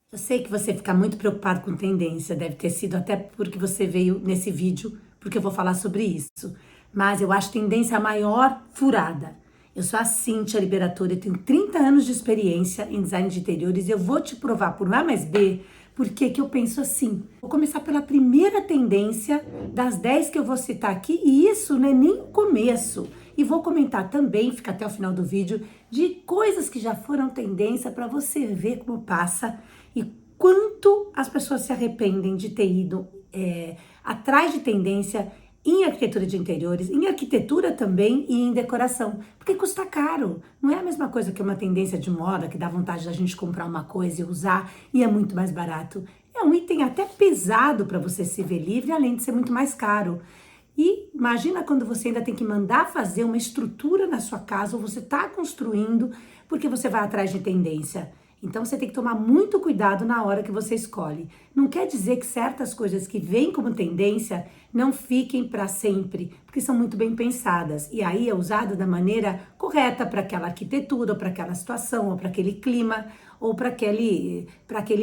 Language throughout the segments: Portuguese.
Eu sei que você fica muito preocupado com tendência, deve ter sido até porque você veio nesse vídeo, porque eu vou falar sobre isso. Mas eu acho tendência a maior furada. Eu sou a Cíntia Liberatori, eu tenho 30 anos de experiência em design de interiores e eu vou te provar por A mais B porque que eu penso assim. Vou começar pela primeira tendência das 10 que eu vou citar aqui e isso não é nem o começo. E vou comentar também, fica até o final do vídeo, de coisas que já foram tendência para você ver como passa e quanto as pessoas se arrependem de ter ido atrás de tendência em arquitetura de interiores, em arquitetura também e em decoração, porque custa caro. Não é a mesma coisa que uma tendência de moda que dá vontade da gente comprar uma coisa e usar e é muito mais barato. É um item até pesado para você se ver livre, além de ser muito mais caro. E imagina quando você ainda tem que mandar fazer uma estrutura na sua casa ou você está construindo porque você vai atrás de tendência. Então você tem que tomar muito cuidado na hora que você escolhe. Não quer dizer que certas coisas que vêm como tendência não fiquem para sempre, porque são muito bem pensadas. E aí é usada da maneira correta para aquela arquitetura, ou para aquela situação, ou para aquele clima, ou para aquele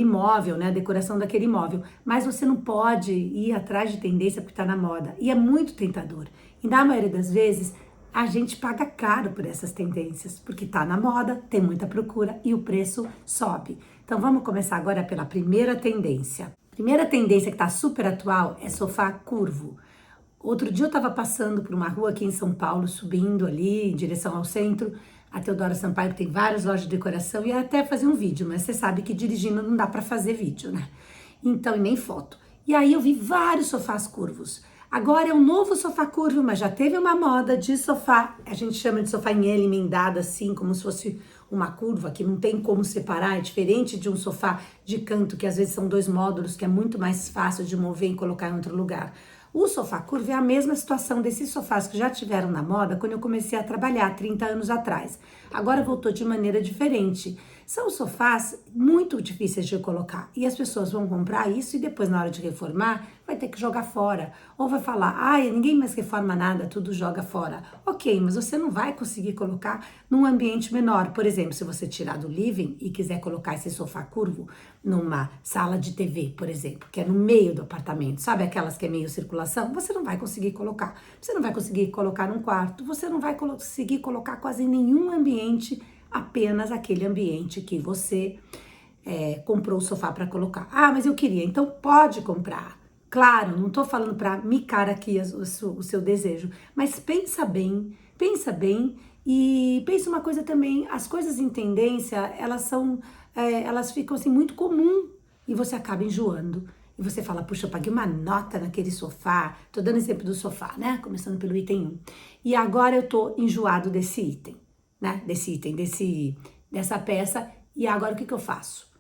imóvel, né? A decoração daquele imóvel. Mas você não pode ir atrás de tendência porque está na moda. E é muito tentador. E na maioria das vezes, a gente paga caro por essas tendências, porque tá na moda, tem muita procura e o preço sobe. Então vamos começar agora pela primeira tendência. Primeira tendência que tá super atual é sofá curvo. Outro dia eu tava passando por uma rua aqui em São Paulo, subindo ali em direção ao centro, a Teodoro Sampaio, que tem várias lojas de decoração, e ia até fazer um vídeo, mas você sabe que dirigindo não dá para fazer vídeo, né? Então, e nem foto. E aí eu vi vários sofás curvos. Agora é um novo sofá curvo, mas já teve uma moda de sofá, a gente chama de sofá em L emendado assim, como se fosse uma curva, que não tem como separar, é diferente de um sofá de canto, que às vezes são dois módulos, que é muito mais fácil de mover e colocar em outro lugar. O sofá curvo é a mesma situação desses sofás que já tiveram na moda quando eu comecei a trabalhar 30 anos atrás. Agora voltou de maneira diferente. São sofás muito difíceis de colocar e as pessoas vão comprar isso e depois na hora de reformar vai ter que jogar fora. Ou vai falar, ai, ninguém mais reforma nada, tudo joga fora. Ok, mas você não vai conseguir colocar num ambiente menor. Por exemplo, se você tirar do living e quiser colocar esse sofá curvo numa sala de TV, por exemplo, que é no meio do apartamento, sabe aquelas que é meio circulação? Você não vai conseguir colocar. Você não vai conseguir colocar num quarto, você não vai conseguir colocar quase em nenhum ambiente, apenas aquele ambiente que você comprou o sofá para colocar. Ah, mas eu queria, então pode comprar. Claro, não estou falando para micar aqui o seu desejo, mas pensa bem e pensa uma coisa também, as coisas em tendência, elas ficam assim muito comum e você acaba enjoando. E você fala, puxa, eu paguei uma nota naquele sofá, tô dando exemplo do sofá, né? Começando pelo item 1. E agora eu tô enjoado desse item, né? Dessa peça, e agora o que eu faço?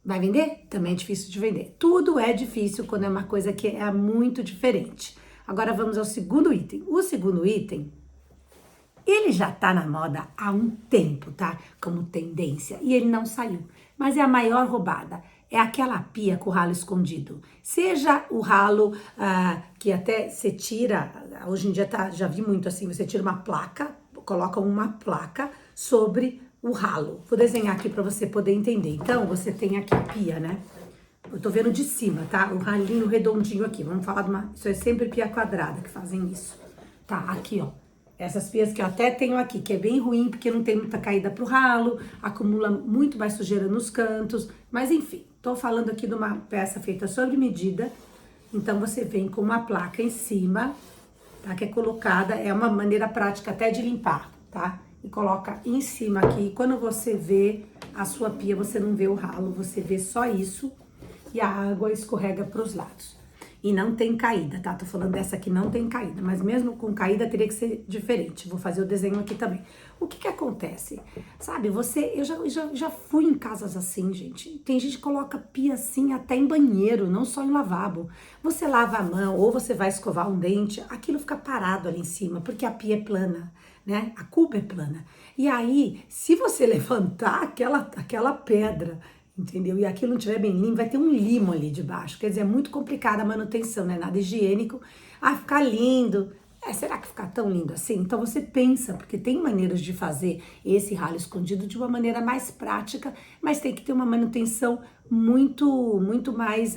Vai vender? Também é difícil de vender. Tudo é difícil quando é uma coisa que é muito diferente. Agora vamos ao segundo item. O segundo item, ele já tá na moda há um tempo, tá? Como tendência. E ele não saiu. Mas é a maior roubada. É aquela pia com o ralo escondido. Seja o ralo que até você tira, hoje em dia já vi muito assim, você tira uma placa, coloca uma placa sobre o ralo. Vou desenhar aqui para você poder entender. Então, você tem aqui a pia, né? Eu tô vendo de cima, tá? O ralinho redondinho aqui. Vamos falar de isso é sempre pia quadrada que fazem isso. Tá, aqui, ó. Essas pias que eu até tenho aqui, que é bem ruim, porque não tem muita caída pro ralo, acumula muito mais sujeira nos cantos. Mas, enfim, tô falando aqui de uma peça feita sob medida. Então, você vem com uma placa em cima, tá? Que é colocada, é uma maneira prática até de limpar, tá? E coloca em cima aqui. Quando você vê a sua pia, você não vê o ralo, você vê só isso e a água escorrega para os lados. E não tem caída, tá? Tô falando dessa aqui, não tem caída, mas mesmo com caída teria que ser diferente. Vou fazer o desenho aqui também. O que acontece? Sabe, eu já fui em casas assim, gente. Tem gente que coloca pia assim até em banheiro, não só em lavabo. Você lava a mão ou você vai escovar um dente, aquilo fica parado ali em cima, porque a pia é plana, né? A cuba é plana. E aí, se você levantar aquela pedra, entendeu? E aquilo não estiver bem limpo, vai ter um limo ali debaixo. Quer dizer, é muito complicada a manutenção, não é nada higiênico. Ah, ficar lindo. Será que fica tão lindo assim? Então você pensa, porque tem maneiras de fazer esse ralo escondido de uma maneira mais prática, mas tem que ter uma manutenção muito mais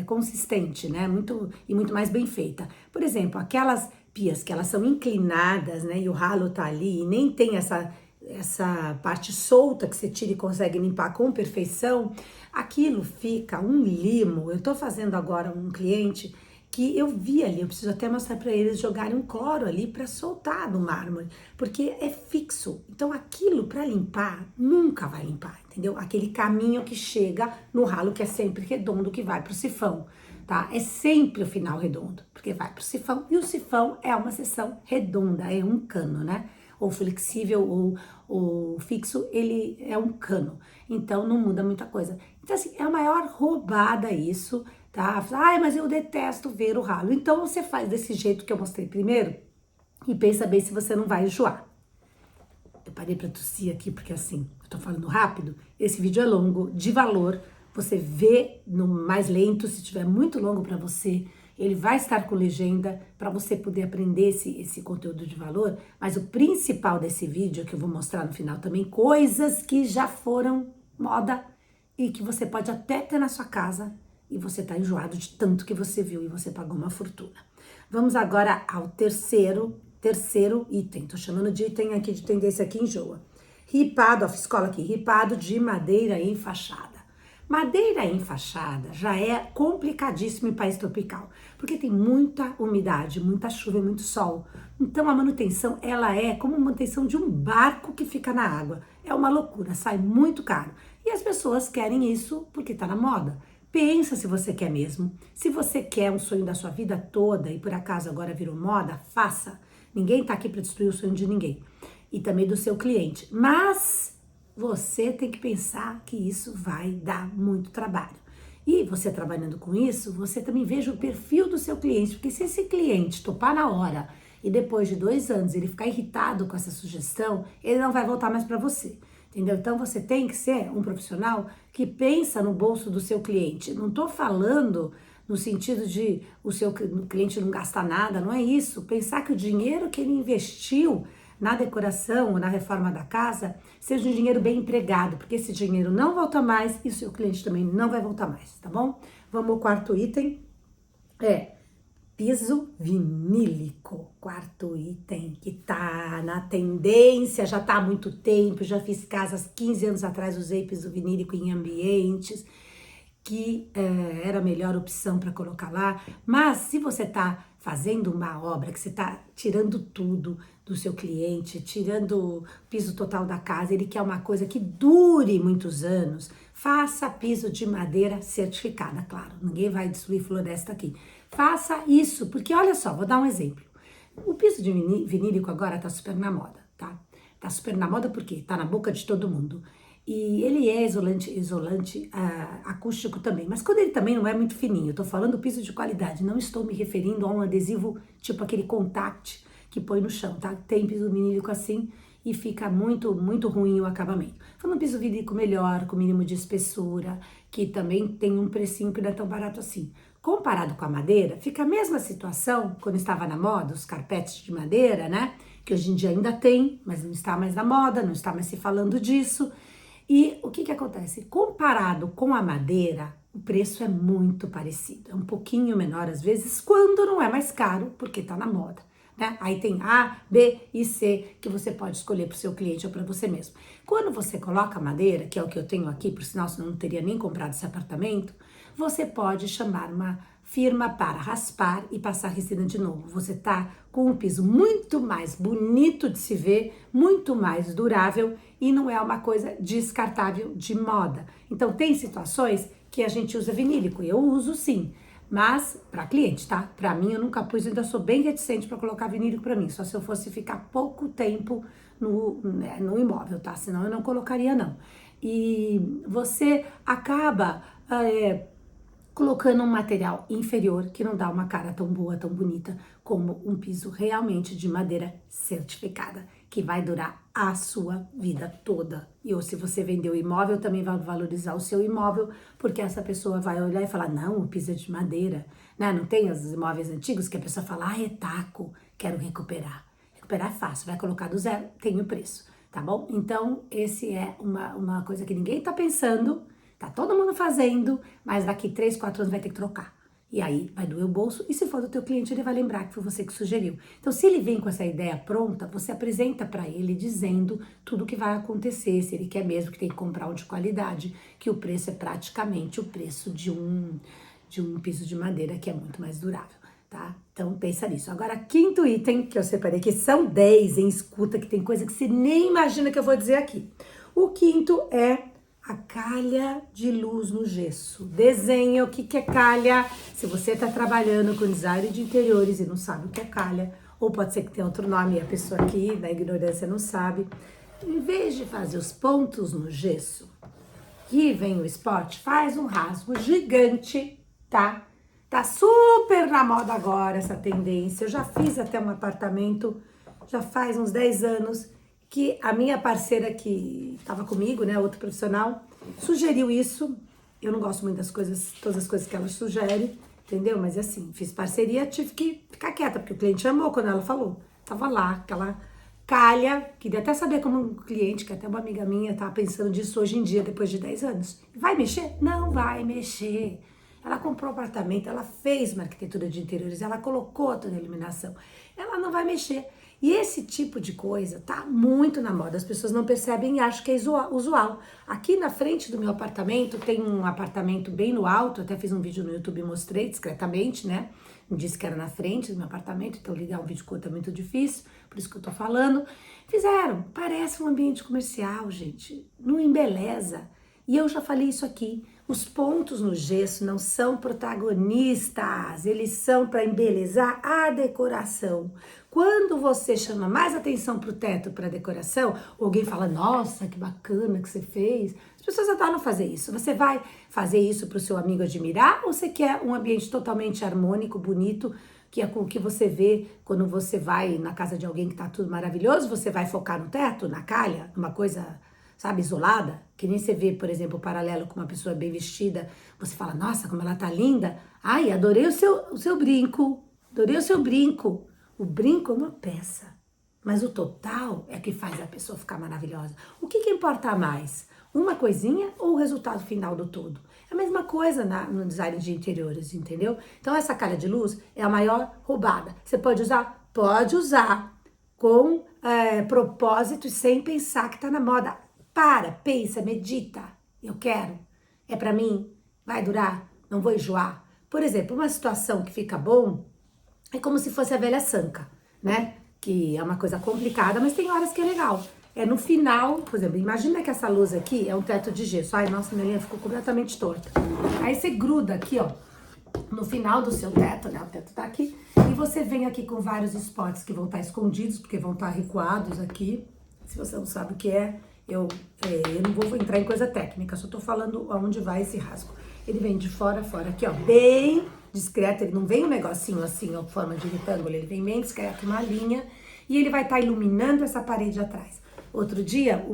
consistente, né? Muito mais bem feita. Por exemplo, aquelas pias que elas são inclinadas, né? E o ralo tá ali e nem tem essa parte solta que você tira e consegue limpar com perfeição, aquilo fica um limo. Eu tô fazendo agora um cliente que eu vi ali, eu preciso até mostrar para eles jogarem um cloro ali para soltar no mármore, porque é fixo. Então aquilo para limpar nunca vai limpar, entendeu? Aquele caminho que chega no ralo que é sempre redondo que vai pro sifão, tá? É sempre o final redondo, porque vai pro sifão e o sifão é uma seção redonda, é um cano, né? Ou flexível ou fixo, ele é um cano. Então não muda muita coisa. Então assim, é a maior roubada isso, tá? Ai, mas eu detesto ver o ralo. Então você faz desse jeito que eu mostrei primeiro e pensa bem se você não vai enjoar. Eu parei para tossir aqui porque assim, eu tô falando rápido. Esse vídeo é longo, de valor. Você vê no mais lento, se tiver muito longo para você, ele vai estar com legenda para você poder aprender esse conteúdo de valor. Mas o principal desse vídeo, que eu vou mostrar no final também, coisas que já foram moda e que você pode até ter na sua casa e você tá enjoado de tanto que você viu e você pagou uma fortuna. Vamos agora ao terceiro item. Tô chamando de item aqui de tendência que enjoa. Ripado, ó, fiz cola aqui, ripado de madeira enfaixada. Madeira enfaixada já é complicadíssimo em país tropical, porque tem muita umidade, muita chuva e muito sol. Então a manutenção, ela é como a manutenção de um barco que fica na água. É uma loucura, sai muito caro. E as pessoas querem isso porque tá na moda. Pensa se você quer mesmo. Se você quer um sonho da sua vida toda e por acaso agora virou moda, faça. Ninguém tá aqui para destruir o sonho de ninguém. E também do seu cliente. Mas você tem que pensar que isso vai dar muito trabalho. E você trabalhando com isso, você também veja o perfil do seu cliente. Porque se esse cliente topar na hora e depois de 2 anos ele ficar irritado com essa sugestão, ele não vai voltar mais para você. Entendeu? Então você tem que ser um profissional que pensa no bolso do seu cliente. Não estou falando no sentido de o seu cliente não gastar nada, não é isso. Pensar que o dinheiro que ele investiu na decoração ou na reforma da casa seja um dinheiro bem empregado, porque esse dinheiro não volta mais e o seu cliente também não vai voltar mais, tá bom? Vamos ao quarto item. Piso vinílico, quarto item que tá na tendência, já tá há muito tempo, já fiz casas 15 anos atrás, usei piso vinílico em ambientes que era a melhor opção para colocar lá, mas se você tá fazendo uma obra que você tá tirando tudo do seu cliente, tirando o piso total da casa, ele quer uma coisa que dure muitos anos, faça piso de madeira certificada, claro, ninguém vai destruir floresta aqui. Faça isso, porque olha só, vou dar um exemplo. O piso de vinílico agora tá super na moda, tá? Tá super na moda porque tá na boca de todo mundo. E ele é isolante acústico também, mas quando ele também não é muito fininho, eu tô falando piso de qualidade, não estou me referindo a um adesivo tipo aquele contact que põe no chão, tá? Tem piso vinílico assim e fica muito ruim o acabamento. Falando piso vinílico melhor, com mínimo de espessura, que também tem um precinho que não é tão barato assim. Comparado com a madeira, fica a mesma situação quando estava na moda, os carpetes de madeira, né? Que hoje em dia ainda tem, mas não está mais na moda, não está mais se falando disso. E o que acontece? Comparado com a madeira, o preço é muito parecido. É um pouquinho menor às vezes, quando não é mais caro, porque está na moda. Né? Aí tem A, B e C que você pode escolher para o seu cliente ou para você mesmo. Quando você coloca madeira, que é o que eu tenho aqui, por sinal, senão eu não teria nem comprado esse apartamento, você pode chamar uma firma para raspar e passar resina de novo. Você tá com um piso muito mais bonito de se ver, muito mais durável e não é uma coisa descartável de moda. Então tem situações que a gente usa vinílico, eu uso sim, mas para cliente, tá? Para mim eu nunca pus, ainda sou bem reticente para colocar vinílico para mim, só se eu fosse ficar pouco tempo no imóvel, tá? Senão eu não colocaria não. E você acaba colocando um material inferior que não dá uma cara tão boa, tão bonita como um piso realmente de madeira certificada, que vai durar a sua vida toda. E ou se você vendeu o imóvel, também vai valorizar o seu imóvel, porque essa pessoa vai olhar e falar, não, o piso é de madeira, né? Não tem os imóveis antigos que a pessoa fala, é taco, quero recuperar. Recuperar é fácil, vai colocar do zero, tem o preço, tá bom? Então, esse é uma coisa que ninguém tá pensando, tá todo mundo fazendo, mas daqui 3, 4 anos vai ter que trocar. E aí vai doer o bolso, e se for do teu cliente, ele vai lembrar que foi você que sugeriu. Então, se ele vem com essa ideia pronta, você apresenta para ele dizendo tudo o que vai acontecer, se ele quer mesmo que tem que comprar um de qualidade, que o preço é praticamente o preço de um piso de madeira, que é muito mais durável, tá? Então, pensa nisso. Agora, quinto item que eu separei, que são 10, hein? Escuta, que tem coisa que você nem imagina que eu vou dizer aqui. O quinto é a calha de luz no gesso. Desenha o que é calha. Se você está trabalhando com design de interiores e não sabe o que é calha, ou pode ser que tenha outro nome e a pessoa aqui, na ignorância, não sabe. Em vez de fazer os pontos no gesso, que vem o spot, faz um rasgo gigante, tá? Tá super na moda agora essa tendência. Eu já fiz até um apartamento, já faz uns 10 anos, que a minha parceira que estava comigo, né, outro profissional, sugeriu isso. Eu não gosto muito das coisas, todas as coisas que ela sugere, entendeu? Mas assim, fiz parceria, tive que ficar quieta, porque o cliente amou quando ela falou. Tava lá, aquela calha, queria até saber como um cliente, que até uma amiga minha tá pensando disso hoje em dia, depois de 10 anos. Vai mexer? Não vai mexer. Ela comprou um apartamento, ela fez uma arquitetura de interiores, ela colocou toda a iluminação. Ela não vai mexer. E esse tipo de coisa tá muito na moda, as pessoas não percebem e acham que é usual. Aqui na frente do meu apartamento, tem um apartamento bem no alto, até fiz um vídeo no YouTube e mostrei discretamente, né? Disse que era na frente do meu apartamento, então ligar um vídeo curto é muito difícil, por isso que eu tô falando. Fizeram, parece um ambiente comercial, gente, não embeleza. E eu já falei isso aqui, os pontos no gesso não são protagonistas, eles são para embelezar a decoração. Quando você chama mais atenção para o teto, para a decoração, alguém fala, nossa, que bacana que você fez. As pessoas adoram fazer isso. Você vai fazer isso para o seu amigo admirar ou você quer um ambiente totalmente harmônico, bonito, que é com o que você vê quando você vai na casa de alguém que tá tudo maravilhoso, você vai focar no teto, na calha, numa coisa, sabe, isolada, que nem você vê, por exemplo, o paralelo com uma pessoa bem vestida, você fala, nossa, como ela tá linda. Ai, adorei o seu brinco, adorei o seu brinco. O brinco é uma peça, mas o total é que faz a pessoa ficar maravilhosa. O que importa mais? Uma coisinha ou o resultado final do todo? É a mesma coisa no design de interiores, entendeu? Então essa calha de luz é a maior roubada. Você pode usar? Pode usar com propósito e sem pensar que tá na moda. Para, pensa, medita. Eu quero. É pra mim? Vai durar? Não vou enjoar? Por exemplo, uma situação que fica bom é como se fosse a velha sanca, né? Que é uma coisa complicada, mas tem horas que é legal. É no final, por exemplo, imagina que essa luz aqui é um teto de gesso. Ai, nossa, minha linha ficou completamente torta. Aí você gruda aqui, ó, no final do seu teto, né? O teto tá aqui. E você vem aqui com vários spots que vão estar escondidos, porque vão estar recuados aqui. Se você não sabe o que é, eu não vou entrar em coisa técnica, só tô falando aonde vai esse rasgo. Ele vem de fora a fora, aqui, ó, bem discreto. Ele não vem um negocinho assim, ó, forma de retângulo. Ele vem bem discreto, uma linha. E ele vai estar iluminando essa parede atrás. Outro dia,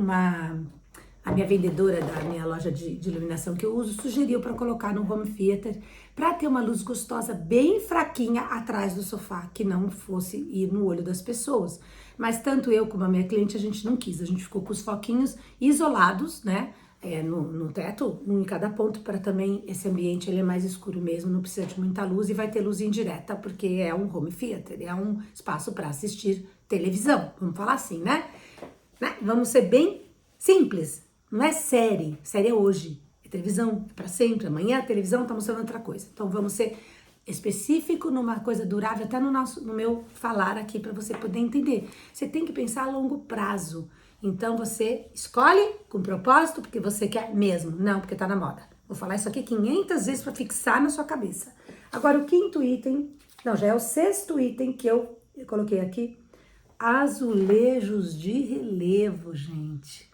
a minha vendedora da minha loja de iluminação que eu uso sugeriu para colocar no home theater para ter uma luz gostosa bem fraquinha atrás do sofá, que não fosse ir no olho das pessoas. Mas tanto eu como a minha cliente, a gente não quis. A gente ficou com os foquinhos isolados, né? No teto, um em cada ponto, para também esse ambiente ele é mais escuro mesmo, não precisa de muita luz e vai ter luz indireta, porque é um home theater, é um espaço para assistir televisão, vamos falar assim, né? Vamos ser bem simples, não é série é hoje, é televisão, é para sempre, amanhã a televisão tá mostrando outra coisa, então vamos ser específico numa coisa durável, até no meu falar aqui para você poder entender. Você tem que pensar a longo prazo. Então você escolhe com propósito porque você quer mesmo, não porque tá na moda. Vou falar isso aqui 500 vezes para fixar na sua cabeça. Agora o quinto item, não, já é o sexto item que eu coloquei aqui, azulejos de relevo, gente.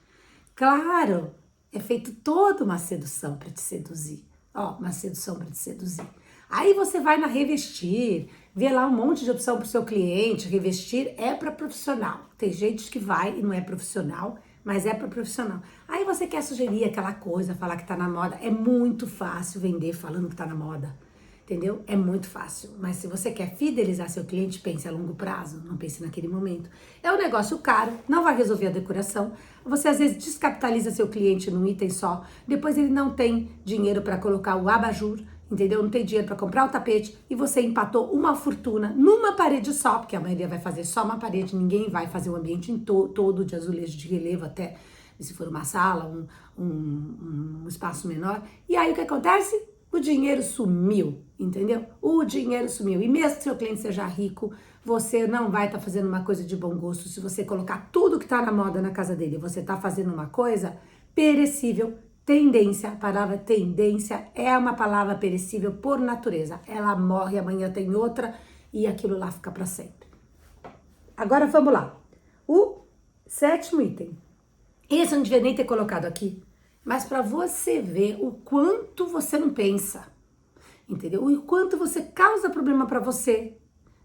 Claro, é feito toda uma sedução para te seduzir. Ó, uma sedução para te seduzir. Aí você vai na Revestir, vê lá um monte de opção para o seu cliente. Revestir é para profissional. Tem gente que vai e não é profissional, mas é para profissional. Aí você quer sugerir aquela coisa, falar que tá na moda. É muito fácil vender falando que tá na moda. Entendeu? É muito fácil. Mas se você quer fidelizar seu cliente, pense a longo prazo, não pense naquele momento. É um negócio caro, não vai resolver a decoração. Você às vezes descapitaliza seu cliente num item só, depois ele não tem dinheiro para colocar o abajur, entendeu? Não tem dinheiro para comprar o tapete e você empatou uma fortuna numa parede só, porque a maioria vai fazer só uma parede, ninguém vai fazer o ambiente todo de azulejo de relevo até, se for uma sala, um espaço menor. E aí o que acontece? O dinheiro sumiu, entendeu? O dinheiro sumiu. E mesmo que seu cliente seja rico, você não vai estar fazendo uma coisa de bom gosto se você colocar tudo que está na moda na casa dele. Você está fazendo uma coisa perecível, tendência. A palavra tendência é uma palavra perecível por natureza. Ela morre, amanhã tem outra e aquilo lá fica para sempre. Agora vamos lá. O 7º item. Esse eu não devia nem ter colocado aqui. Mas para você ver o quanto você não pensa, entendeu? O quanto você causa problema para você,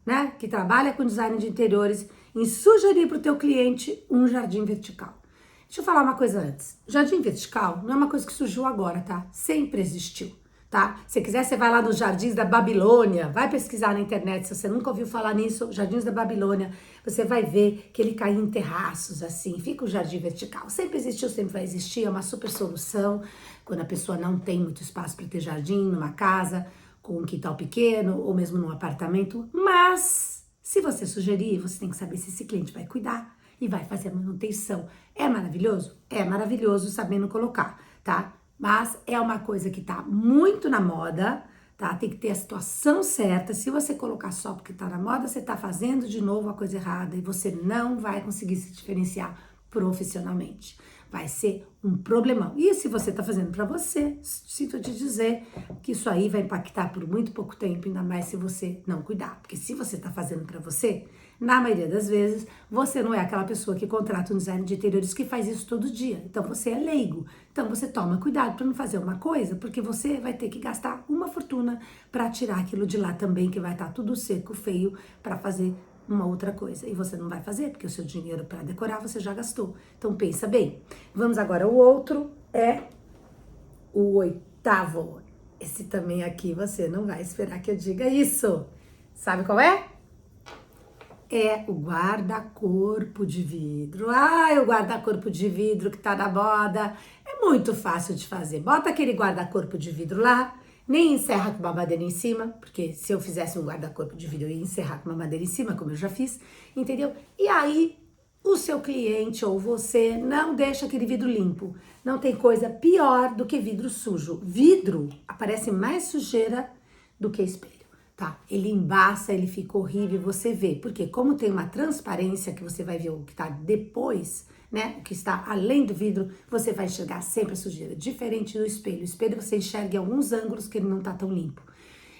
né? Que trabalha com design de interiores, em sugerir para o teu cliente um jardim vertical. Deixa eu falar uma coisa antes. Jardim vertical não é uma coisa que surgiu agora, tá? Sempre existiu, tá? Se quiser, você vai lá nos Jardins da Babilônia, vai pesquisar na internet, se você nunca ouviu falar nisso, Jardins da Babilônia, você vai ver que ele cai em terraços, assim, fica o jardim vertical. Sempre existiu, sempre vai existir, é uma super solução, quando a pessoa não tem muito espaço para ter jardim numa casa, com um quintal pequeno, ou mesmo num apartamento, mas se você sugerir, você tem que saber se esse cliente vai cuidar e vai fazer a manutenção. É maravilhoso? É maravilhoso sabendo colocar, tá? Mas é uma coisa que tá muito na moda, tá? Tem que ter a situação certa. Se você colocar só porque tá na moda, você tá fazendo de novo a coisa errada e você não vai conseguir se diferenciar profissionalmente. Vai ser um problemão. E se você tá fazendo para você, sinto te dizer que isso aí vai impactar por muito pouco tempo, ainda mais se você não cuidar. Porque se você tá fazendo para você, na maioria das vezes, você não é aquela pessoa que contrata um design de interiores que faz isso todo dia. Então, você é leigo. Então, você toma cuidado para não fazer uma coisa, porque você vai ter que gastar uma fortuna para tirar aquilo de lá também, que vai estar tudo seco, feio, para fazer uma outra coisa. E você não vai fazer, porque o seu dinheiro para decorar você já gastou. Então, pensa bem. Vamos agora, o outro é o 8º. Esse também aqui você não vai esperar que eu diga isso. Sabe qual é? É o guarda-corpo de vidro. Ai, o guarda-corpo de vidro que tá na moda. É muito fácil de fazer. Bota aquele guarda-corpo de vidro lá, nem encerra com uma madeira em cima, porque se eu fizesse um guarda-corpo de vidro, eu ia encerrar com uma madeira em cima, como eu já fiz, entendeu? E aí, o seu cliente ou você não deixa aquele vidro limpo. Não tem coisa pior do que vidro sujo. Vidro aparece mais sujeira do que espelho. Tá, ele embaça, ele fica horrível, você vê, porque como tem uma transparência que você vai ver o que tá depois, né, o que está além do vidro, você vai enxergar sempre a sujeira, diferente do espelho. O espelho você enxerga em alguns ângulos que ele não tá tão limpo.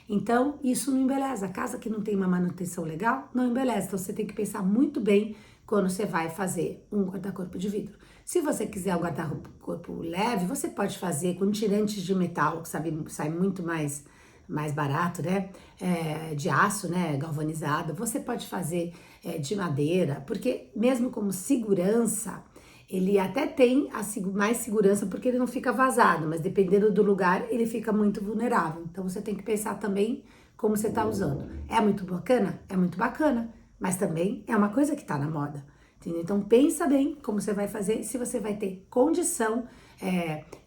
Então, isso não embeleza. A casa que não tem uma manutenção legal, não embeleza. Então, você tem que pensar muito bem quando você vai fazer um guarda-corpo de vidro. Se você quiser um guarda-corpo leve, você pode fazer com tirantes de metal, que sai muito mais barato, né? De aço, né? Galvanizado. Você pode fazer de madeira, porque mesmo como segurança, ele até tem mais segurança porque ele não fica vazado, mas dependendo do lugar, ele fica muito vulnerável. Então você tem que pensar também como você está usando. É muito bacana? É muito bacana, mas também é uma coisa que está na moda. Entendeu? Então pensa bem como você vai fazer, se você vai ter condição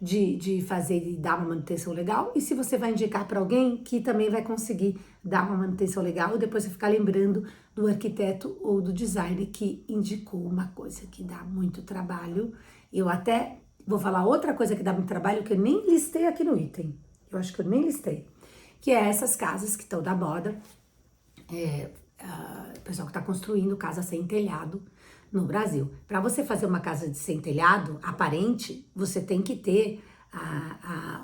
de fazer e dar uma manutenção legal, e se você vai indicar para alguém que também vai conseguir dar uma manutenção legal, e depois você ficar lembrando do arquiteto ou do designer que indicou uma coisa que dá muito trabalho. Eu até vou falar outra coisa que dá muito trabalho, que eu nem listei aqui no item, eu acho que eu nem listei, que é essas casas que estão da moda, o pessoal que está construindo casa sem telhado no Brasil. Para você fazer uma casa de sem telhado aparente, você tem que ter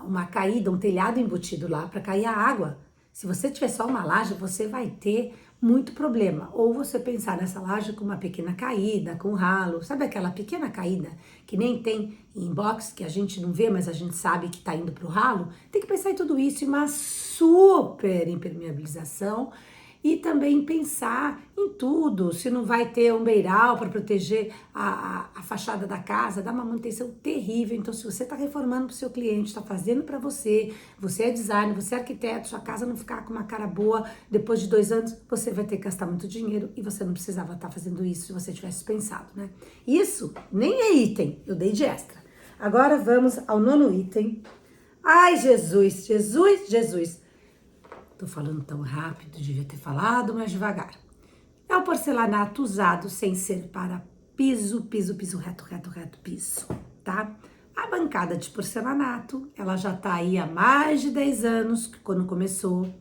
uma caída, um telhado embutido lá para cair a água. Se você tiver só uma laje, você vai ter muito problema. Ou você pensar nessa laje com uma pequena caída, com ralo, sabe aquela pequena caída que nem tem em box, que a gente não vê, mas a gente sabe que tá indo pro ralo? Tem que pensar em tudo isso, e uma super impermeabilização. E também pensar em tudo, se não vai ter um beiral para proteger a fachada da casa, dá uma manutenção terrível. Então, se você está reformando para o seu cliente, está fazendo para você, você é designer, você é arquiteto, sua casa não ficar com uma cara boa, depois de 2 anos, você vai ter que gastar muito dinheiro e você não precisava estar fazendo isso se você tivesse pensado, né? Isso nem é item, eu dei de extra. Agora vamos ao 9º item. Ai, Jesus, Jesus, Jesus. Tô falando tão rápido, devia ter falado mais devagar. É o porcelanato usado sem ser para piso, reto, piso, tá? A bancada de porcelanato, ela já tá aí há mais de 10 anos, quando começou.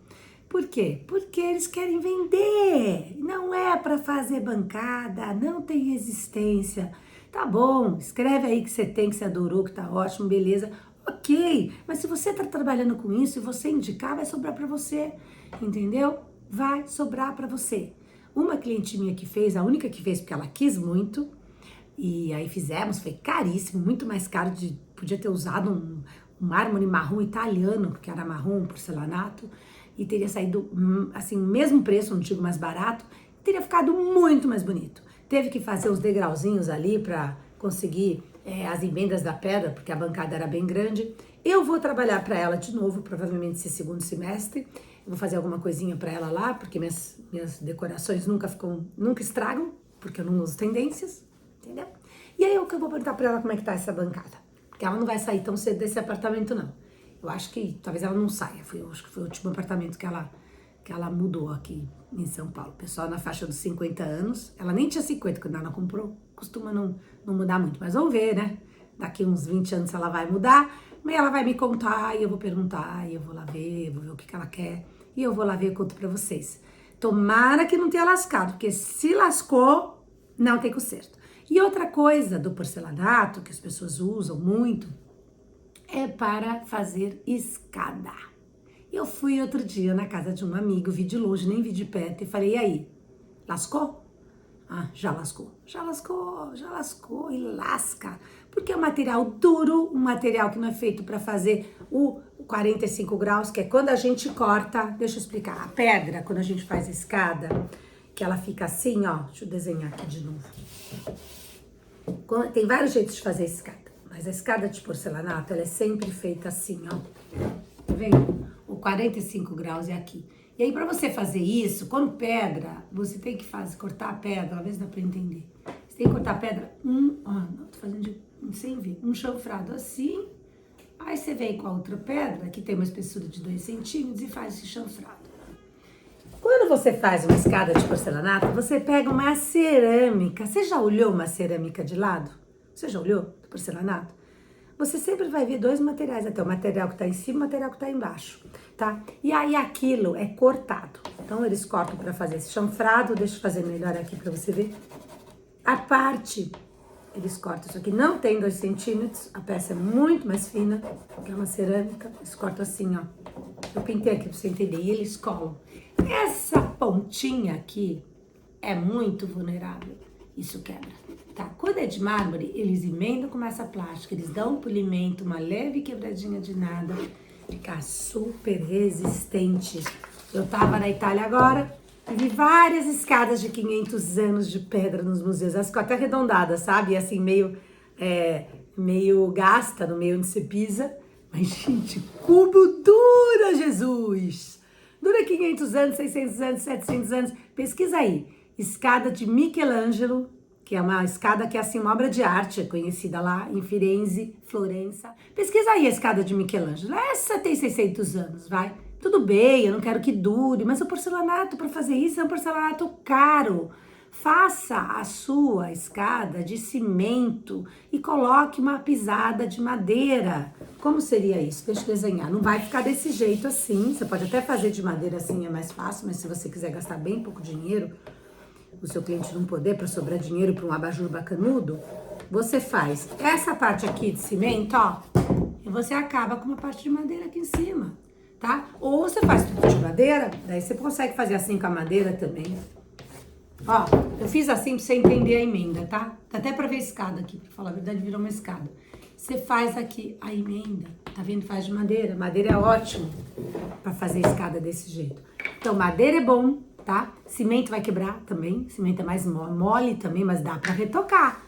Por quê? Porque eles querem vender, não é para fazer bancada, não tem resistência. Tá bom, escreve aí que você tem, que você adorou, que tá ótimo, beleza. Ok, mas se você tá trabalhando com isso e você indicar, vai sobrar para você, entendeu? Vai sobrar para você. Uma cliente minha que fez, a única que fez porque ela quis muito, e aí fizemos, foi caríssimo, muito mais caro, podia ter usado um mármore marrom italiano, porque era marrom, porcelanato, e teria saído, assim, o mesmo preço, não digo mais barato, teria ficado muito mais bonito. Teve que fazer os degrauzinhos ali para conseguir as emendas da pedra, porque a bancada era bem grande. Eu vou trabalhar para ela de novo, provavelmente esse segundo semestre. Eu vou fazer alguma coisinha para ela lá, porque minhas decorações nunca estragam, porque eu não uso tendências, entendeu? E aí eu vou perguntar para ela como é que tá essa bancada, porque ela não vai sair tão cedo desse apartamento, não. Eu acho que talvez ela não saia, acho que foi o último apartamento que ela mudou aqui em São Paulo. Pessoal na faixa dos 50 anos, ela nem tinha 50 quando ela comprou, costuma não mudar muito, mas vamos ver, né? Daqui uns 20 anos ela vai mudar, mas ela vai me contar e eu vou perguntar, e eu vou lá ver, vou ver o que ela quer, e eu vou lá ver e conto pra vocês. Tomara que não tenha lascado, porque se lascou, não tem conserto. E outra coisa do porcelanato que as pessoas usam muito é para fazer escada. Eu fui outro dia na casa de um amigo, vi de longe, nem vi de perto, e falei, e aí, lascou? Ah, já lascou, e lasca. Porque é um material duro, um material que não é feito para fazer o 45 graus, que é quando a gente corta, deixa eu explicar, a pedra, quando a gente faz a escada, que ela fica assim, ó, deixa eu desenhar aqui de novo. Tem vários jeitos de fazer a escada, mas a escada de porcelanato, ela é sempre feita assim, ó, tá vendo? O 45 graus é aqui. E aí, para você fazer isso, quando pedra, você tem que cortar a pedra, às vezes dá para entender. Você tem que cortar a pedra, tô fazendo sem ver, um chanfrado assim. Aí você vem com a outra pedra, que tem uma espessura de 2 centímetros, e faz esse chanfrado. Quando você faz uma escada de porcelanato, você pega uma cerâmica. Você já olhou uma cerâmica de lado? Você já olhou do porcelanato? Você sempre vai ver 2 materiais, até o material que tá em cima e o material que tá embaixo, tá? E aí aquilo é cortado. Então eles cortam para fazer esse chanfrado, deixa eu fazer melhor aqui para você ver. A parte, eles cortam isso aqui, não tem 2 centímetros, a peça é muito mais fina, que é uma cerâmica, eles cortam assim, ó. Eu pintei aqui para você entender, e eles colam. Essa pontinha aqui é muito vulnerável, isso quebra. Tá, quando é de mármore, eles emendam com massa plástica, eles dão um polimento, uma leve quebradinha de nada, fica super resistente. Eu tava na Itália agora e vi várias escadas de 500 anos de pedra nos museus, elas ficam até arredondadas, sabe? E assim, meio gasta no meio onde você pisa. Mas, gente, cubo dura, Jesus! Dura 500 anos, 600 anos, 700 anos. Pesquisa aí, escada de Michelangelo, que é uma escada que é assim, uma obra de arte, conhecida lá em Firenze, Florença. Pesquisa aí a escada de Michelangelo. Essa tem 600 anos, vai. Tudo bem, eu não quero que dure, mas o porcelanato, para fazer isso, é um porcelanato caro. Faça a sua escada de cimento e coloque uma pisada de madeira. Como seria isso? Deixa eu desenhar. Não vai ficar desse jeito assim. Você pode até fazer de madeira assim, é mais fácil, mas se você quiser gastar bem pouco dinheiro, o seu cliente não poder, para sobrar dinheiro para um abajur bacanudo, você faz essa parte aqui de cimento, ó, e você acaba com uma parte de madeira aqui em cima. tá? Ou você faz tudo de madeira, daí você consegue fazer assim com a madeira também. Ó, eu fiz assim pra você entender a emenda, tá? Dá até pra ver a escada aqui, pra falar a verdade, virou uma escada. Você faz aqui a emenda, tá vendo? Faz de madeira. Madeira é ótimo pra fazer escada desse jeito. Então, madeira é bom, tá? Cimento vai quebrar também, cimento é mais mole também, mas dá pra retocar.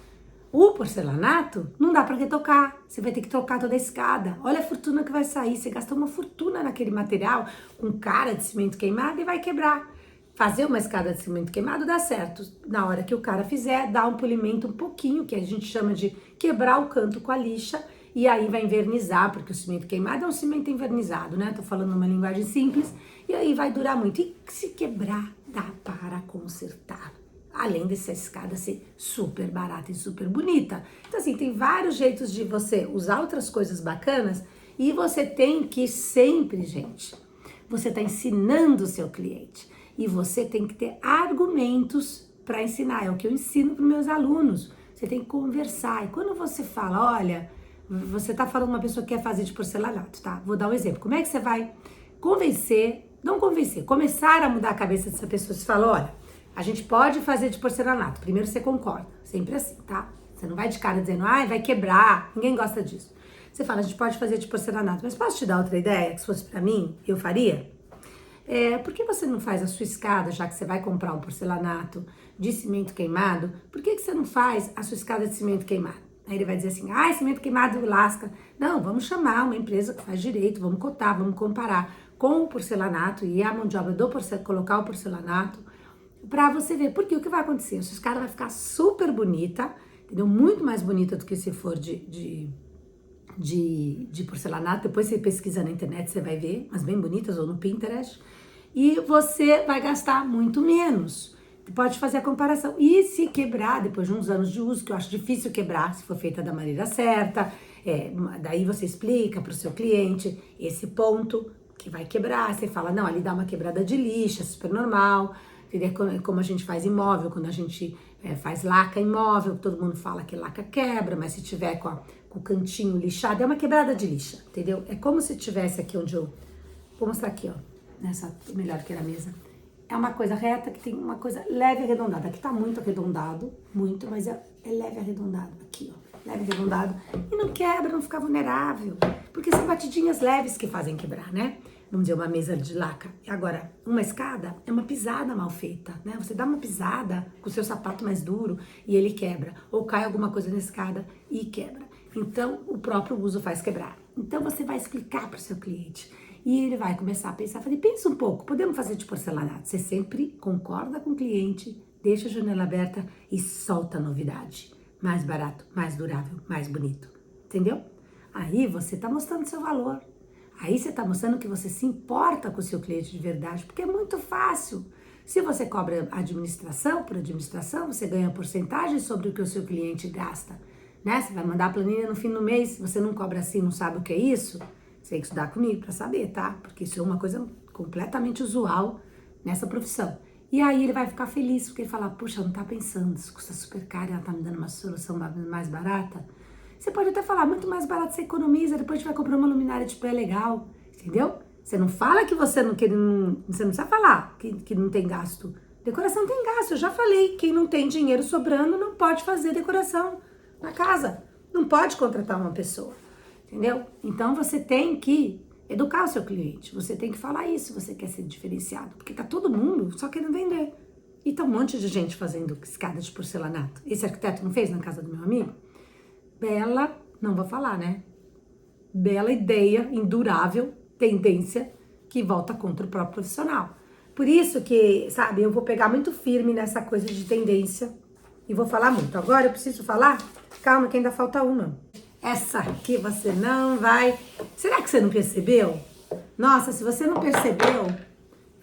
O porcelanato não dá pra retocar, você vai ter que trocar toda a escada. Olha a fortuna que vai sair, você gastou uma fortuna naquele material com cara de cimento queimado e vai quebrar. Fazer uma escada de cimento queimado dá certo. Na hora que o cara fizer, dá um polimento um pouquinho, que a gente chama de quebrar o canto com a lixa, e aí vai invernizar, porque o cimento queimado é um cimento invernizado, né? Tô falando numa linguagem simples, e aí vai durar muito. E se quebrar, dá para consertar. Além dessa escada ser super barata e super bonita. Então, assim, tem vários jeitos de você usar outras coisas bacanas, e você tem que sempre, gente, você tá ensinando o seu cliente. E você tem que ter argumentos para ensinar. É o que eu ensino para meus alunos. Você tem que conversar. E quando você fala, olha, você tá falando uma pessoa que quer fazer de porcelanato, tá? Vou dar um exemplo. Como é que você vai começar a mudar a cabeça dessa pessoa? Você fala, olha, a gente pode fazer de porcelanato. Primeiro você concorda. Sempre assim, tá? Você não vai de cara dizendo, ai, vai quebrar. Ninguém gosta disso. Você fala, a gente pode fazer de porcelanato. Mas posso te dar outra ideia? Que se fosse para mim, eu faria? Por que você não faz a sua escada, já que você vai comprar um porcelanato de cimento queimado? Por que você não faz a sua escada de cimento queimado? Aí ele vai dizer assim, cimento queimado lasca. Não, vamos chamar uma empresa que faz direito, vamos cotar, vamos comparar com o porcelanato e a mão de obra colocar o porcelanato para você ver. Porque o que vai acontecer? A sua escada vai ficar super bonita, entendeu? Muito mais bonita do que se for de porcelanato. Depois você pesquisa na internet, você vai ver, mas bem bonitas, ou no Pinterest. E você vai gastar muito menos. Pode fazer a comparação. E se quebrar, depois de uns anos de uso, que eu acho difícil quebrar, se for feita da maneira certa, daí você explica para o seu cliente esse ponto que vai quebrar. Você fala, não, ali dá uma quebrada de lixa, super normal. Como a gente faz imóvel, quando a gente faz laca imóvel, todo mundo fala que laca quebra, mas se tiver com o cantinho lixado, é uma quebrada de lixa, entendeu? É como se tivesse aqui onde eu... Vou mostrar aqui, ó. Nessa, melhor que era a mesa. É uma coisa reta que tem uma coisa leve arredondada. Aqui tá muito arredondado, muito, mas é leve arredondado. Aqui, ó, leve arredondado. E não quebra, não fica vulnerável. Porque são batidinhas leves que fazem quebrar, né? Vamos dizer, uma mesa de laca. Agora, uma escada é uma pisada mal feita, né? Você dá uma pisada com o seu sapato mais duro e ele quebra. Ou cai alguma coisa na escada e quebra. Então, o próprio uso faz quebrar. Então, você vai explicar para o seu cliente. E ele vai começar a pensar, falei, pensa um pouco, podemos fazer de porcelanato? Você sempre concorda com o cliente, deixa a janela aberta e solta a novidade. Mais barato, mais durável, mais bonito. Entendeu? Aí você tá mostrando seu valor. Aí você tá mostrando que você se importa com o seu cliente de verdade, porque é muito fácil. Se você cobra administração por administração, você ganha porcentagem sobre o que o seu cliente gasta. Né? Você vai mandar a planilha no fim do mês, você não cobra assim, não sabe o que é isso? Você tem que estudar comigo para saber, tá? Porque isso é uma coisa completamente usual nessa profissão. E aí ele vai ficar feliz, porque ele fala, puxa, não tá pensando, isso custa super caro, ela tá me dando uma solução mais barata. Você pode até falar, muito mais barato você economiza, depois a gente vai comprar uma luminária de pé legal, entendeu? Você não fala que você não precisa falar que não tem gasto. Decoração tem gasto, eu já falei, quem não tem dinheiro sobrando não pode fazer decoração na casa, não pode contratar uma pessoa. Entendeu? Então você tem que educar o seu cliente, você tem que falar isso se você quer ser diferenciado, porque tá todo mundo só querendo vender. E tá um monte de gente fazendo escada de porcelanato. Esse arquiteto não fez na casa do meu amigo? Bela, não vou falar, né? Bela ideia, indurável, tendência que volta contra o próprio profissional. Por isso que, sabe, eu vou pegar muito firme nessa coisa de tendência e vou falar muito. Agora eu preciso falar? Calma que ainda falta uma. Essa aqui você não vai... Será que você não percebeu? Nossa, se você não percebeu,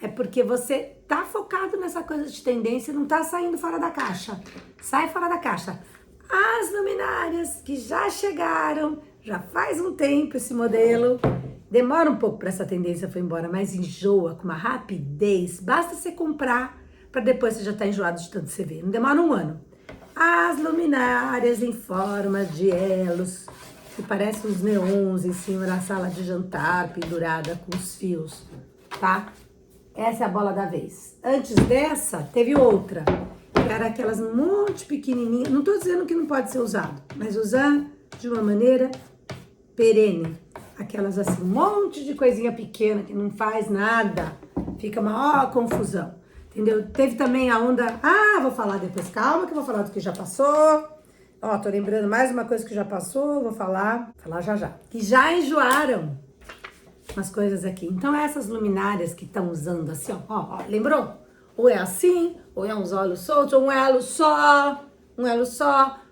é porque você tá focado nessa coisa de tendência e não tá saindo fora da caixa. Sai fora da caixa. As luminárias que já chegaram, já faz um tempo esse modelo. Demora um pouco para essa tendência foi embora, mas enjoa com uma rapidez. Basta você comprar para depois você já tá enjoado de tanto você ver. Não demora um ano. As luminárias em forma de elos que parece uns neons em cima da sala de jantar, pendurada com os fios, tá? Essa é a bola da vez. Antes dessa, teve outra, que era aquelas um monte pequenininhas. Não tô dizendo que não pode ser usado, mas usar de uma maneira perene. Aquelas assim, um monte de coisinha pequena que não faz nada. Fica uma confusão, entendeu? Teve também a onda... vou falar depois. Calma que eu vou falar do que já passou. Ó, tô lembrando mais uma coisa que já passou. Vou falar já já. Que já enjoaram umas coisas aqui. Então, essas luminárias que estão usando assim, ó, lembrou? Ou é assim, ou é uns olhos soltos, ou um elo só,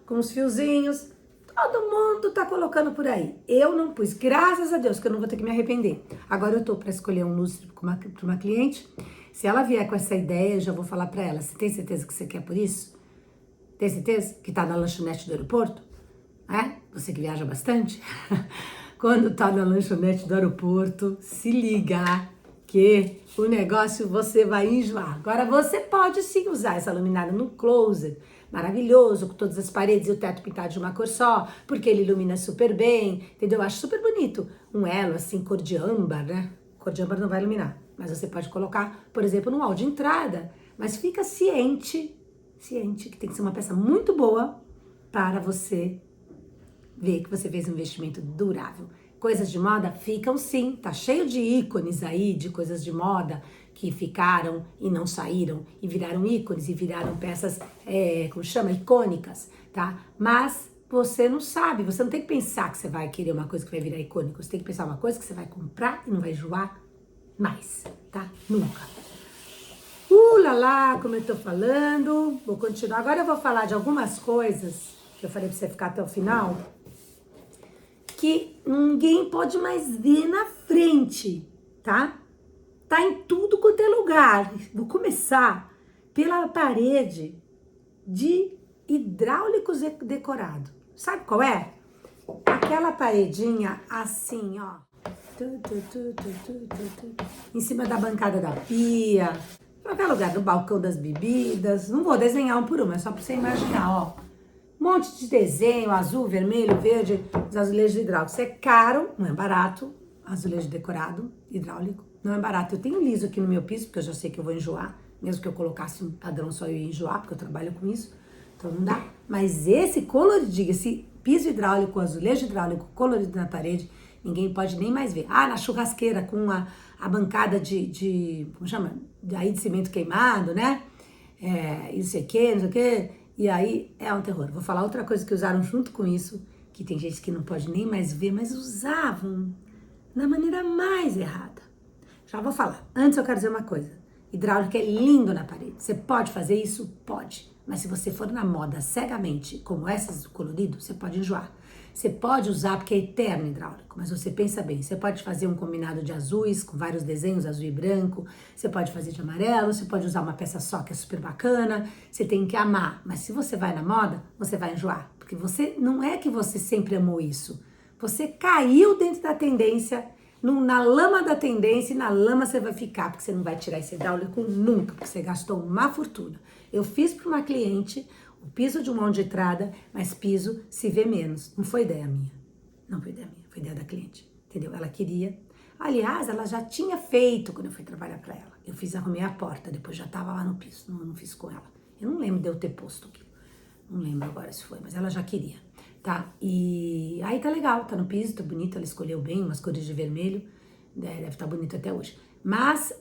com os fiozinhos. Todo mundo tá colocando por aí. Eu não pus, graças a Deus, que eu não vou ter que me arrepender. Agora eu tô para escolher um lustre para uma cliente. Se ela vier com essa ideia, eu já vou falar para ela. Você tem certeza que você quer por isso? Tem certeza que tá na lanchonete do aeroporto? Você que viaja bastante? Quando tá na lanchonete do aeroporto, se liga que o negócio você vai enjoar. Agora você pode sim usar essa luminária no closet. Maravilhoso, com todas as paredes e o teto pintado de uma cor só, porque ele ilumina super bem, entendeu? Eu acho super bonito. Um elo assim, cor de âmbar, né? Cor de âmbar não vai iluminar, mas você pode colocar, por exemplo, no hall de entrada. Mas fica ciente que tem que ser uma peça muito boa para você ver que você fez um investimento durável. Coisas de moda ficam sim, tá cheio de ícones aí, de coisas de moda que ficaram e não saíram, e viraram ícones, e viraram peças, como chama, icônicas, tá? Mas você não sabe, você não tem que pensar que você vai querer uma coisa que vai virar icônica, você tem que pensar uma coisa que você vai comprar e não vai enjoar mais, tá? Nunca. Lá, como eu tô falando, vou continuar. Agora eu vou falar de algumas coisas que eu falei pra você ficar até o final, que ninguém pode mais ver na frente, tá? Tá em tudo quanto é lugar. Vou começar pela parede de hidráulicos decorado. Sabe qual é? Aquela paredinha assim, ó. Em cima da bancada da pia. Qualquer lugar, do balcão das bebidas. Não vou desenhar um por um, é só pra você imaginar, ó. Um monte de desenho, azul, vermelho, verde, os azulejos hidráulicos. É caro, não é barato, azulejo decorado, hidráulico. Não é barato. Eu tenho liso aqui no meu piso, porque eu já sei que eu vou enjoar. Mesmo que eu colocasse um padrão só, eu ia enjoar, porque eu trabalho com isso. Então não dá. Mas esse coloridinho, esse piso hidráulico, azulejo hidráulico colorido na parede, ninguém pode nem mais ver. Na churrasqueira com a bancada como chama? Aí de cimento queimado, né? E não sei o que, não sei o que. E aí é um terror. Vou falar outra coisa que usaram junto com isso, que tem gente que não pode nem mais ver, mas usavam da maneira mais errada. Já vou falar. Antes eu quero dizer uma coisa. Hidráulico é lindo na parede. Você pode fazer isso? Pode. Mas se você for na moda cegamente, como essas do colorido, você pode enjoar. Você pode usar porque é eterno hidráulico, mas você pensa bem. Você pode fazer um combinado de azuis, com vários desenhos, azul e branco. Você pode fazer de amarelo, você pode usar uma peça só, que é super bacana. Você tem que amar. Mas se você vai na moda, você vai enjoar. Porque não é que você sempre amou isso. Você caiu dentro da tendência, na lama da tendência, e na lama você vai ficar, porque você não vai tirar esse hidráulico nunca, porque você gastou uma fortuna. Eu fiz para uma cliente o piso de um mão de entrada, mas piso se vê menos. Não foi ideia minha. Não foi ideia minha, foi ideia da cliente. Entendeu? Ela queria. Aliás, ela já tinha feito quando eu fui trabalhar para ela. Eu arrumei a porta, depois já estava lá no piso. Não fiz com ela. Eu não lembro de eu ter posto aquilo. Não lembro agora se foi, mas ela já queria. Tá? E aí tá legal, tá no piso, tá bonito. Ela escolheu bem umas cores de vermelho. Deve estar bonito até hoje. Mas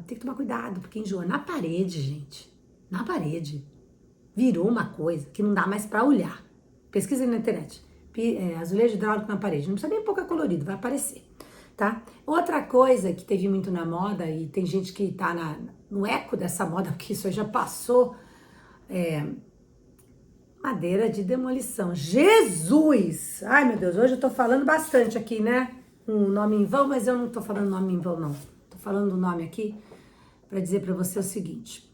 tem que tomar cuidado, porque enjoa. Na parede, gente. Na parede. Virou uma coisa que não dá mais pra olhar. Pesquisa na internet. Azulejo hidráulico na parede. Não precisa nem pouco colorido, vai aparecer. Tá? Outra coisa que teve muito na moda, e tem gente que tá no eco dessa moda, porque isso aí já passou, madeira de demolição. Jesus! Ai, meu Deus, hoje eu tô falando bastante aqui, né? Um nome em vão, mas eu não tô falando nome em vão, não. Tô falando o nome aqui pra dizer pra você o seguinte.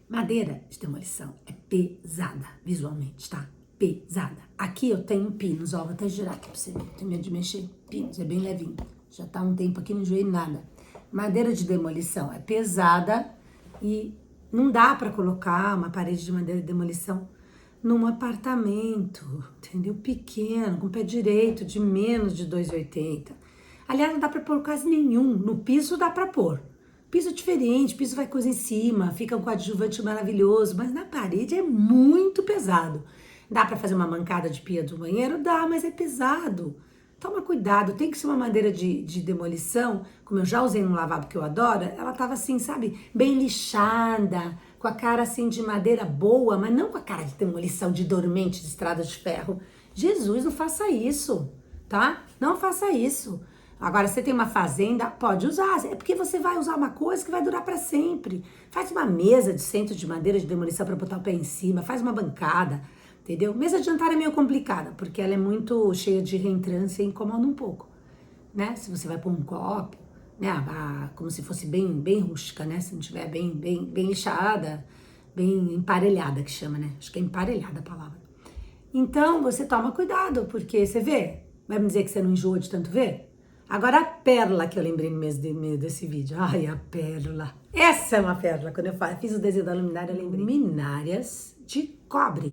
Madeira de demolição é pesada, visualmente, tá? Pesada. Aqui eu tenho pinos, ó, vou até girar aqui pra você ver. Tenho medo de mexer. Pinos, é bem levinho. Já tá um tempo aqui, não enjoei nada. Madeira de demolição é pesada e não dá pra colocar uma parede de madeira de demolição num apartamento, entendeu? Pequeno, com pé direito de menos de 2,80. Aliás, não dá para pôr quase nenhum. No piso dá para pôr. Piso diferente, piso vai coisa em cima, fica um coadjuvante maravilhoso, mas na parede é muito pesado. Dá para fazer uma mancada de pia do banheiro? Dá, mas é pesado. Toma cuidado, tem que ser uma madeira de demolição, como eu já usei num lavabo que eu adoro, ela tava assim, sabe, bem lixada, com a cara assim de madeira boa, mas não com a cara de demolição de dormente de estrada de ferro. Jesus, não faça isso, tá? Não faça isso. Agora, você tem uma fazenda, pode usar. É porque você vai usar uma coisa que vai durar para sempre. Faz uma mesa de centro de madeira de demolição para botar o pé em cima, faz uma bancada, entendeu? Mesa de jantar é meio complicada, porque ela é muito cheia de reentrância e incomoda um pouco, né? Se você vai pôr um copo, né? Como se fosse bem rústica, né? Se não tiver bem lixada, bem emparelhada, que chama, né? Acho que é emparelhada a palavra. Então, você toma cuidado, porque você vê, vai me dizer que você não enjoa de tanto ver? Agora a pérola que eu lembrei no meio desse vídeo. Ai, a pérola. Essa é uma pérola. Quando eu fiz o desenho da luminária, eu lembrei. Luminárias de cobre.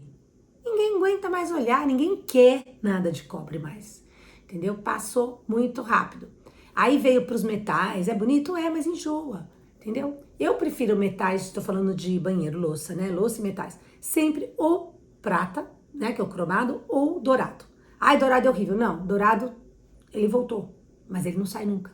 Ninguém aguenta mais olhar, ninguém quer nada de cobre mais. Entendeu? Passou muito rápido. Aí veio para os metais. É bonito? É, mas enjoa. Entendeu? Eu prefiro metais, estou falando de banheiro, louça, né? Louça e metais. Sempre ou prata, né? Que é o cromado, ou dourado. Ai, dourado é horrível. Não, dourado, ele voltou. Mas ele não sai nunca.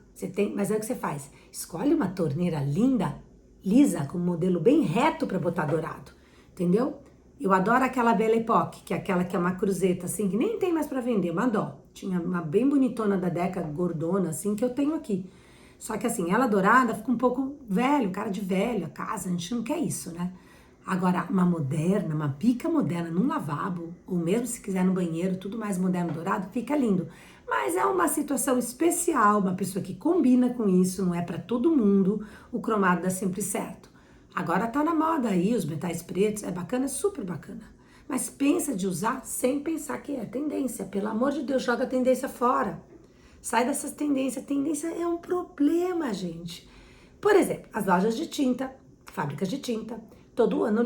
Mas é o que você faz. Escolhe uma torneira linda, lisa, com um modelo bem reto para botar dourado. Entendeu? Eu adoro aquela Belle Époque, que é aquela que é uma cruzeta, assim, que nem tem mais para vender, uma dó. Tinha uma bem bonitona da Deca, gordona, assim, que eu tenho aqui. Só que assim, ela dourada fica um pouco velho, cara de velho, a casa, a gente não quer isso, né? Agora, uma moderna, uma bica moderna num lavabo, ou mesmo se quiser no banheiro, tudo mais moderno, dourado, fica lindo. Mas é uma situação especial, uma pessoa que combina com isso, não é para todo mundo, o cromado dá sempre certo. Agora tá na moda aí, os metais pretos, é bacana, é super bacana. Mas pensa de usar sem pensar que é tendência. Pelo amor de Deus, joga a tendência fora. Sai dessas tendências. Tendência é um problema, gente. Por exemplo, as lojas de tinta, fábricas de tinta, todo ano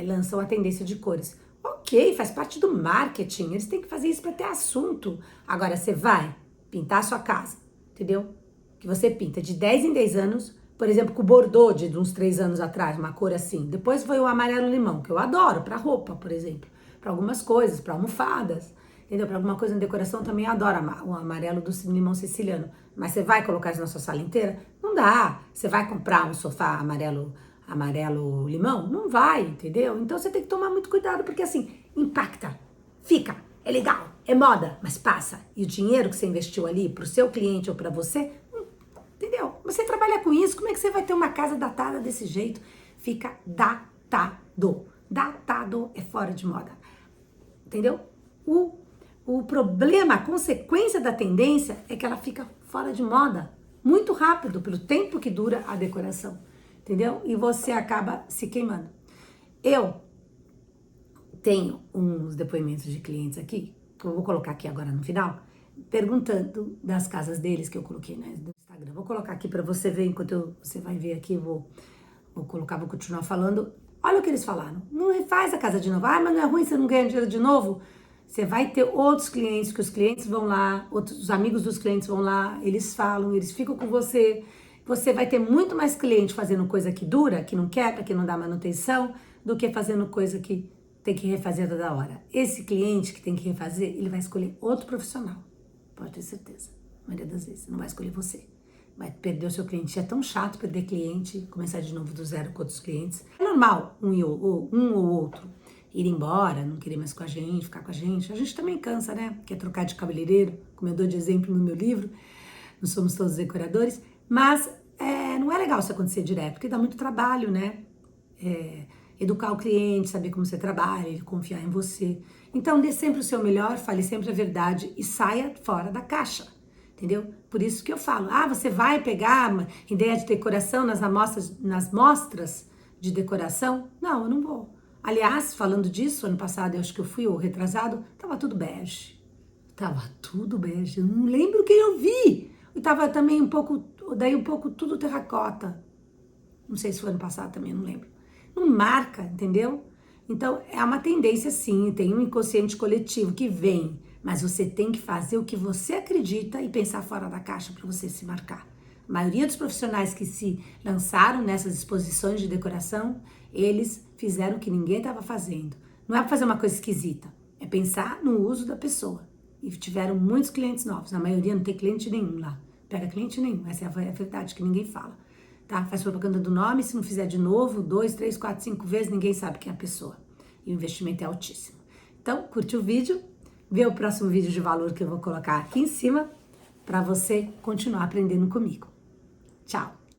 lançam a tendência de cores. Ok, faz parte do marketing, eles têm que fazer isso para ter assunto. Agora, você vai pintar a sua casa, entendeu? Que você pinta de 10 em 10 anos, por exemplo, com o Bordeaux de uns 3 anos atrás, uma cor assim. Depois foi o amarelo limão, que eu adoro, para roupa, por exemplo. Para algumas coisas, para almofadas, entendeu? Para alguma coisa na decoração também adoro o amarelo do limão siciliano. Mas você vai colocar isso na sua sala inteira? Não dá. Você vai comprar um sofá amarelo limão? Não vai, entendeu? Então você tem que tomar muito cuidado, porque assim, impacta, fica, é legal, é moda, mas passa. E o dinheiro que você investiu ali pro seu cliente ou para você, entendeu? Você trabalha com isso, como é que você vai ter uma casa datada desse jeito? Fica datado. Datado é fora de moda, entendeu? O problema, a consequência da tendência é que ela fica fora de moda muito rápido, pelo tempo que dura a decoração, entendeu? E você acaba se queimando. Eu tenho uns depoimentos de clientes aqui, que eu vou colocar aqui agora no final, perguntando das casas deles que eu coloquei, né, no Instagram. Vou colocar aqui para você ver, enquanto você vai ver aqui, vou colocar, vou continuar falando. Olha o que eles falaram. Não refaz a casa de novo. Ah, mas não é ruim, você não ganha dinheiro de novo? Você vai ter outros clientes, que os clientes vão lá, os amigos dos clientes vão lá, eles falam, eles ficam com você. Você vai ter muito mais cliente fazendo coisa que dura, que não quebra, que não dá manutenção, do que fazendo coisa que tem que refazer toda hora. Esse cliente que tem que refazer, ele vai escolher outro profissional. Pode ter certeza. A maioria das vezes, não vai escolher você. Vai perder o seu cliente. É tão chato perder cliente, começar de novo do zero com outros clientes. É normal um ou outro ir embora, não querer mais com a gente, ficar com a gente. A gente também cansa, né? Quer trocar de cabeleireiro, como eu dou de exemplo no meu livro. Não somos todos decoradores. Mas não é legal isso acontecer direto, porque dá muito trabalho, né? Educar o cliente, saber como você trabalha, ele confiar em você. Então, dê sempre o seu melhor, fale sempre a verdade e saia fora da caixa, entendeu? Por isso que eu falo, você vai pegar uma ideia de decoração nas mostras de decoração? Não, eu não vou. Aliás, falando disso, ano passado, eu acho que eu fui, ou retrasado, tava tudo bege. Eu não lembro quem eu vi. E tava também um pouco tudo terracota. Não sei se foi ano passado também, eu não lembro. Não marca, entendeu? Então, é uma tendência sim, tem um inconsciente coletivo que vem, mas você tem que fazer o que você acredita e pensar fora da caixa para você se marcar. A maioria dos profissionais que se lançaram nessas exposições de decoração, eles fizeram o que ninguém estava fazendo. Não é para fazer uma coisa esquisita, é pensar no uso da pessoa. E tiveram muitos clientes novos, a maioria não tem cliente nenhum lá. Pega cliente nenhum, essa é a verdade que ninguém fala. Tá? Faz propaganda do nome, se não fizer de novo, 2, 3, 4, 5 vezes, ninguém sabe quem é a pessoa. E o investimento é altíssimo. Então, curte o vídeo, vê o próximo vídeo de valor que eu vou colocar aqui em cima para você continuar aprendendo comigo. Tchau!